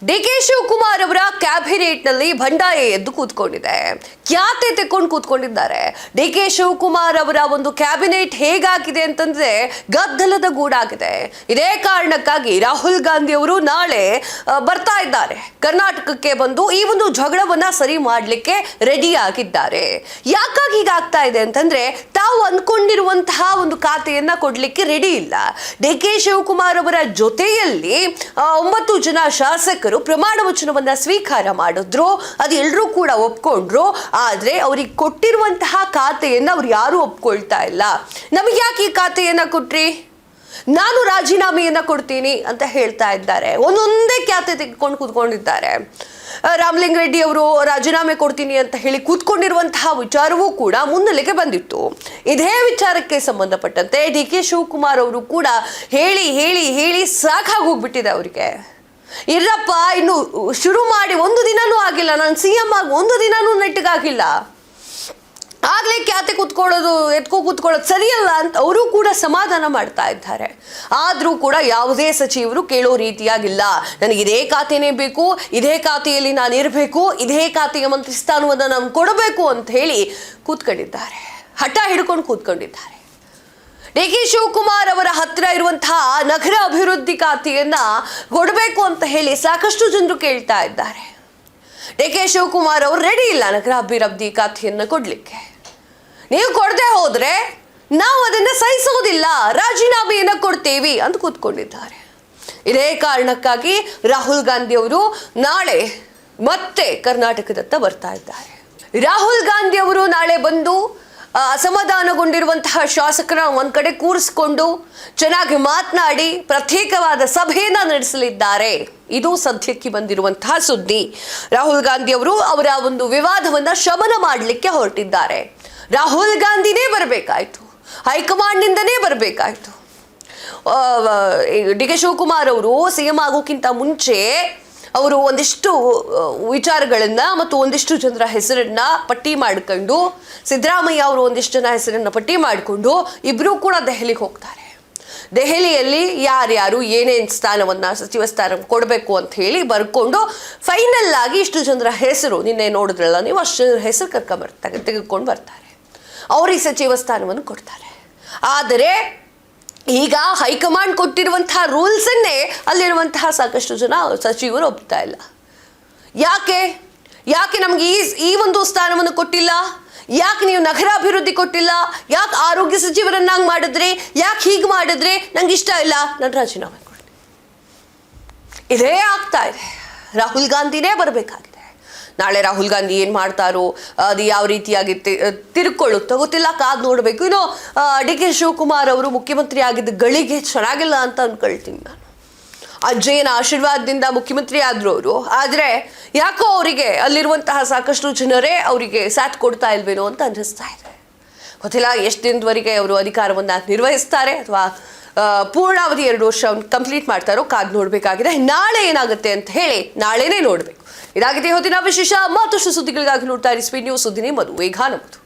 ಡಿ.ಕೆ. ಶಿವಕುಮಾರ್ ಅವರ ಕ್ಯಾಬಿನೆಟ್ನಲ್ಲಿ ಬಂಡಾಯ ಎದ್ದು ಕೂತ್ಕೊಂಡಿದೆ. ಖ್ಯಾತೆ ತೆಕ್ಕೊಂಡು ಕೂತ್ಕೊಂಡಿದ್ದಾರೆ. ಡಿ.ಕೆ. ಶಿವಕುಮಾರ್ ಅವರ ಒಂದು ಕ್ಯಾಬಿನೆಟ್ ಹೇಗಾಗಿದೆ ಅಂತಂದ್ರೆ ಗದ್ದಲದ ಗೂಡಾಗಿದೆ. ಇದೇ ಕಾರಣಕ್ಕಾಗಿ ರಾಹುಲ್ ಗಾಂಧಿ ಅವರು ನಾಳೆ ಬರ್ತಾ ಇದ್ದಾರೆ. ಕರ್ನಾಟಕಕ್ಕೆ ಬಂದು ಈ ಒಂದು ಜಗಳವನ್ನ ಸರಿ ಮಾಡಲಿಕ್ಕೆ ರೆಡಿ ಆಗಿದ್ದಾರೆ. ಯಾಕಾಗಿ ಹೀಗಾಗ್ತಾ ಇದೆ ಅಂತಂದ್ರೆ ತಾವು ಅಂದ್ಕೊಂಡಿರುವಂತಹ ಒಂದು ಖಾತೆಯನ್ನ ಕೊಡ್ಲಿಕ್ಕೆ ರೆಡಿ ಇಲ್ಲ. ಡಿ.ಕೆ. ಶಿವಕುಮಾರ್ ಅವರ ಜೊತೆಯಲ್ಲಿ 9 ಜನ ಶಾಸಕರು ಪ್ರಮಾಣ ವಚನವನ್ನ ಸ್ವೀಕಾರ ಮಾಡಿದ್ರು. ಅದು ಎಲ್ಲರೂ ಕೂಡ ಒಪ್ಕೊಂಡ್ರು. ಆದ್ರೆ ಅವ್ರಿಗೆ ಕೊಟ್ಟಿರುವಂತಹ ಖಾತೆಯನ್ನ ಅವ್ರು ಯಾರು ಒಪ್ಕೊಳ್ತಾ ಇಲ್ಲ. ನಮಗೆ ಯಾಕೆ ಈ ಖಾತೆಯನ್ನ ಕೊಟ್ರಿ, ನಾನು ರಾಜೀನಾಮೆಯನ್ನ ಕೊಡ್ತೀನಿ ಅಂತ ಹೇಳ್ತಾ ಇದ್ದಾರೆ. ಒಂದೊಂದೇ ಖಾತೆ ತೆಗೆದುಕೊಂಡು ಕೂತ್ಕೊಂಡಿದ್ದಾರೆ. ರಾಮಲಿಂಗ ರೆಡ್ಡಿ ಅವರು ರಾಜೀನಾಮೆ ಕೊಡ್ತೀನಿ ಅಂತ ಹೇಳಿ ಕೂತ್ಕೊಂಡಿರುವಂತಹ ವಿಚಾರವೂ ಕೂಡ ಮುನ್ನೆಲೆಗೆ ಬಂದಿತ್ತು. ಇದೇ ವಿಚಾರಕ್ಕೆ ಸಂಬಂಧಪಟ್ಟಂತೆ ಡಿ.ಕೆ. ಶಿವಕುಮಾರ್ ಅವರು ಕೂಡ ಹೇಳಿ ಹೇಳಿ ಹೇಳಿ ಸಾಕಾಗಿ ಹೋಗ್ಬಿಟ್ಟಿದೆ ಅವರಿಗೆ. ಇರಪ್ಪ, ಇನ್ನು ಶುರು ಮಾಡಿ 1 ದಿನನೂ ಆಗಿಲ್ಲ, ನಾನು CM ಆಗಿ 1 ದಿನನೂ ನೆಟ್ಟಗಾಗಿಲ್ಲ, ಆಗ್ಲೇ ಖ್ಯಾತೆ ಕೂತ್ಕೊಳ್ಳೋದು ಸರಿಯಲ್ಲ ಅಂತ ಅವರು ಕೂಡ ಸಮಾಧಾನ ಮಾಡ್ತಾ ಇದ್ದಾರೆ. ಆದ್ರೂ ಕೂಡ ಯಾವುದೇ ಸಚಿವರು ಕೇಳೋ ರೀತಿಯಾಗಿಲ್ಲ. ನನಗೆ ಇದೇ ಖಾತೆನೇ ಬೇಕು, ಇದೇ ಖಾತೆಯಲ್ಲಿ ನಾನು ಇರಬೇಕು, ಇದೇ ಖಾತೆಯ ಮಂತ್ರಿ ಸ್ಥಾನವನ್ನು ನಾನು ಕೊಡಬೇಕು ಅಂತ ಹೇಳಿ ಕೂತ್ಕೊಂಡಿದ್ದಾರೆ. ಹಠ ಹಿಡ್ಕೊಂಡು ಕೂತ್ಕೊಂಡಿದ್ದಾರೆ. ಡಿ.ಕೆ. ಶಿವಕುಮಾರ್ ಅವರ ಹತ್ರ ಇರುವಂತಹ ನಗರ ಅಭಿವೃದ್ಧಿ ಖಾತೆಯನ್ನ ಕೊಡಬೇಕು ಅಂತ ಹೇಳಿ ಸಾಕಷ್ಟು ಜನರು ಕೇಳ್ತಾ ಇದ್ದಾರೆ. ಡಿ.ಕೆ. ಶಿವಕುಮಾರ್ ಅವರು ರೆಡಿ ಇಲ್ಲ ನಗರ ಅಭಿವೃದ್ಧಿ ಖಾತೆಯನ್ನ ಕೊಡ್ಲಿಕ್ಕೆ. ನೀವು ಕೊಡದೆ ಹೋದ್ರೆ ನಾವು ಅದನ್ನ ಸಹಿಸೋದಿಲ್ಲ, ರಾಜೀನಾಮೆಯನ್ನ ಕೊಡ್ತೇವಿ ಅಂತ ಕೂತ್ಕೊಂಡಿದ್ದಾರೆ. ಇದೇ ಕಾರಣಕ್ಕಾಗಿ ರಾಹುಲ್ ಗಾಂಧಿ ಅವರು ನಾಳೆ ಮತ್ತೆ ಕರ್ನಾಟಕದತ್ತ ಬರ್ತಾ ಇದ್ದಾರೆ. ರಾಹುಲ್ ಗಾಂಧಿ ಅವರು ನಾಳೆ ಬಂದು ಅಸಮಾಧಾನಗೊಂಡಿರುವಂತಹ ಶಾಸಕರ ಒಂದ್ ಕಡೆ ಕೂರಿಸಿಕೊಂಡು ಚೆನ್ನಾಗಿ ಮಾತನಾಡಿ ಪ್ರತ್ಯೇಕವಾದ ಸಭೆಯನ್ನ ನಡೆಸಲಿದ್ದಾರೆ. ಇದು ಸದ್ಯಕ್ಕೆ ಬಂದಿರುವಂತಹ ಸುದ್ದಿ. ರಾಹುಲ್ ಗಾಂಧಿ ಅವರು ಅವರ ಒಂದು ವಿವಾದವನ್ನ ಶಮನ ಮಾಡಲಿಕ್ಕೆ ಹೊರಟಿದ್ದಾರೆ. ರಾಹುಲ್ ಗಾಂಧಿನೇ ಬರಬೇಕಾಯ್ತು, ಹೈಕಮಾಂಡ್ ನಿಂದನೇ ಬರಬೇಕಾಯ್ತು. ಡಿ.ಕೆ. ಶಿವಕುಮಾರ್ ಅವರು CM ಆಗೋಕ್ಕಿಂತ ಮುಂಚೆ ಅವರು ಒಂದಿಷ್ಟು ವಿಚಾರಗಳನ್ನ ಮತ್ತು ಒಂದಿಷ್ಟು ಜನರ ಹೆಸರನ್ನ ಪಟ್ಟಿ ಮಾಡಿಕೊಂಡು, ಸಿದ್ದರಾಮಯ್ಯ ಅವರು ಒಂದಿಷ್ಟು ಜನ ಹೆಸರನ್ನ ಪಟ್ಟಿ ಮಾಡಿಕೊಂಡು ಇಬ್ರು ಕೂಡ ದೆಹಲಿಗೆ ಹೋಗ್ತಾರೆ. ದೆಹಲಿಯಲ್ಲಿ ಯಾರ್ಯಾರು ಏನೇನು ಸ್ಥಾನವನ್ನ, ಸಚಿವ ಸ್ಥಾನ ಕೊಡಬೇಕು ಅಂತ ಹೇಳಿ ಬರ್ಕೊಂಡು ಫೈನಲ್ ಆಗಿ ಇಷ್ಟು ಜನರ ಹೆಸರು ನಿನ್ನೆ ನೋಡಿದ್ರಲ್ಲ ನೀವು, ಅಷ್ಟು ಹೆಸರು ತೆಗೆದುಕೊಂಡು ಬರ್ತಾರೆ. ಅವ್ರಿಗೆ ಸಚಿವ ಸ್ಥಾನವನ್ನು ಕೊಡ್ತಾರೆ. ಆದರೆ ಈಗ ಹೈಕಮಾಂಡ್ ಕೊಟ್ಟಿರುವಂತಹ ರೂಲ್ಸ್ ಅನ್ನೇ ಅಲ್ಲಿರುವಂತಹ ಸಾಕಷ್ಟು ಜನ ಸಚಿವರು ಒಪ್ತಾ ಇಲ್ಲ. ಯಾಕೆ ನಮ್ಗೆ ಈ ಒಂದು ಸ್ಥಾನವನ್ನು ಕೊಟ್ಟಿಲ್ಲ, ಯಾಕೆ ನೀವು ನಗರಾಭಿವೃದ್ಧಿ ಕೊಟ್ಟಿಲ್ಲ, ಯಾಕೆ ಆರೋಗ್ಯ ಸಚಿವರನ್ನಾಗಿ ಮಾಡಿದ್ರಿ, ಯಾಕೆ ಹೀಗೆ ಮಾಡಿದ್ರಿ, ನಂಗೆ ಇಷ್ಟ ಇಲ್ಲ, ನಾನು ರಾಜೀನಾಮೆ ಕೊಡ್ತೀನಿ. ಇದೇ ಆಗ್ತಾ ಇದೆ. ರಾಹುಲ್ ಗಾಂಧಿನೇ ಬರಬೇಕಾಗಿದೆ. ನಾಳೆ ರಾಹುಲ್ ಗಾಂಧಿ ಏನು ಮಾಡ್ತಾರೋ, ಅದು ಯಾವ ರೀತಿಯಾಗಿ ತಿರ್ಕೊಳ್ಳುತ್ತೋ ಗೊತ್ತಿಲ್ಲ, ಕಾದು ನೋಡಬೇಕು. ಇನ್ನು ಡಿ.ಕೆ. ಶಿವಕುಮಾರ್ ಅವರು ಮುಖ್ಯಮಂತ್ರಿ ಆಗಿದ್ದ ಗಳಿಗೆ ಚೆನ್ನಾಗಿಲ್ಲ ಅಂತ ಅನ್ಕೊಳ್ತೀನಿ ನಾನು. ಅಜ್ಜಯ್ಯನ ಆಶೀರ್ವಾದದಿಂದ ಮುಖ್ಯಮಂತ್ರಿ ಆದ್ರು ಅವರು. ಆದರೆ ಯಾಕೋ ಅವರಿಗೆ ಅಲ್ಲಿರುವಂತಹ ಸಾಕಷ್ಟು ಜನರೇ ಅವರಿಗೆ ಸಾಥ್ ಕೊಡ್ತಾ ಇಲ್ವೇನೋ ಅಂತ ಅನ್ನಿಸ್ತಾ ಇದೆ. ಗೊತ್ತಿಲ್ಲ ಎಷ್ಟು ದಿನದವರೆಗೆ ಅವರು ಅಧಿಕಾರವನ್ನು ನಿರ್ವಹಿಸ್ತಾರೆ ಅಥವಾ ಪೂರ್ಣಾವಧಿ 2 ವರ್ಷ ಕಂಪ್ಲೀಟ್ ಮಾಡ್ತಾರೋ, ಕಾದು ನೋಡಬೇಕಾಗಿದೆ. ನಾಳೆ ಏನಾಗುತ್ತೆ ಅಂತ ಹೇಳಿ ನಾಳೆನೇ ನೋಡಬೇಕು. ಇದಾಗಿದೆ ಹೊತ್ತಿನ ವಿಶೇಷ. ಮತ್ತಷ್ಟು ಸುದ್ದಿಗಳಿಗಾಗಿ ನೋಡ್ತಾ ಇರಿ ಸ್ಪೀಡ್ ನ್ಯೂಸ್. ಸುದ್ದಿ ನಿಮ್ಮದು, ವೇಗ ನಮ್ಮದು.